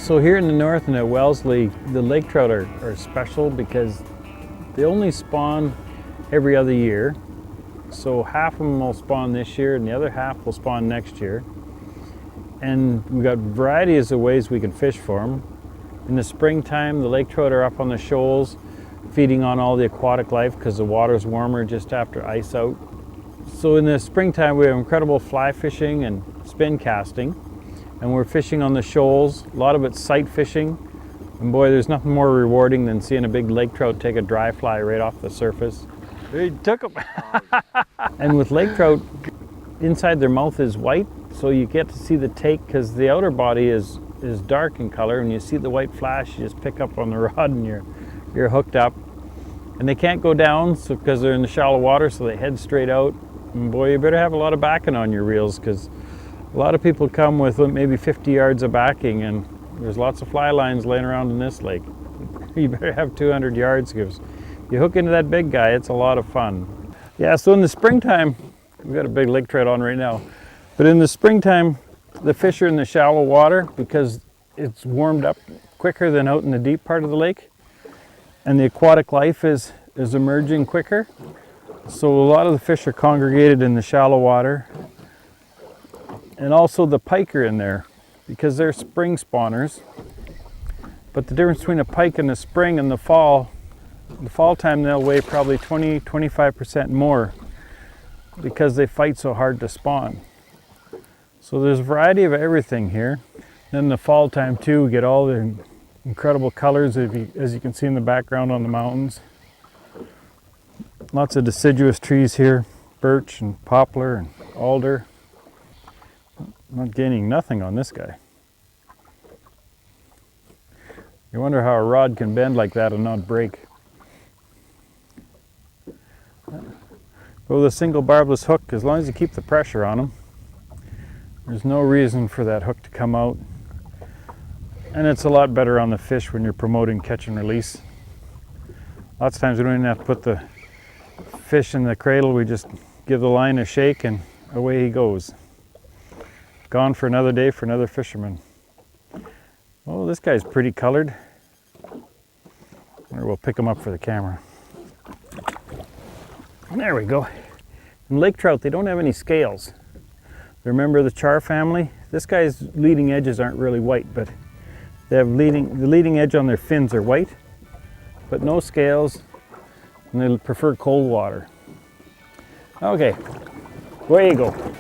So here in the north and at Wellesley, the lake trout are special because they only spawn every other year. So half of them will spawn this year and the other half will spawn next year. And we've got varieties of ways we can fish for them. In the springtime, the lake trout are up on the shoals, feeding on all the aquatic life because the water's warmer just after ice out. So in the springtime, we have incredible fly fishing and spin casting. And we're fishing on the shoals. A lot of it's sight fishing. And boy, there's nothing more rewarding than seeing a big lake trout take a dry fly right off the surface. He took him. And with lake trout, inside their mouth is white, so you get to see the take because the outer body is dark in color, and you see the white flash, you just pick up on the rod and you're hooked up. And they can't go down because they're in the shallow water, so they head straight out. And boy, you better have a lot of backing on your reels because a lot of people come with maybe 50 yards of backing, and there's lots of fly lines laying around in this lake. You better have 200 yards because you hook into that big guy, it's a lot of fun. Yeah, so in the springtime, we've got a big lake trout on right now, but in the springtime, the fish are in the shallow water because it's warmed up quicker than out in the deep part of the lake, and the aquatic life is emerging quicker. So a lot of the fish are congregated in the shallow water. And also the pike are in there because they're spring spawners. But the difference between a pike in the spring and the fall time, they'll weigh probably 20-25% more because they fight so hard to spawn. So there's a variety of everything here. Then the fall time too, we get all the incredible colors as you can see in the background on the mountains. Lots of deciduous trees here, birch and poplar and alder. Not gaining nothing on this guy. You wonder how a rod can bend like that and not break. But with a single barbless hook, as long as you keep the pressure on them, there's no reason for that hook to come out. And it's a lot better on the fish when you're promoting catch and release. Lots of times we don't even have to put the fish in the cradle, we just give the line a shake and away he goes. Gone for another day for another fisherman. Oh, this guy's pretty colored. Or we'll pick him up for the camera. There we go. In lake trout, they don't have any scales. They're a member of the char family. This guy's leading edges aren't really white, but they have the leading edge on their fins are white, but no scales, and they prefer cold water. Okay, away you go.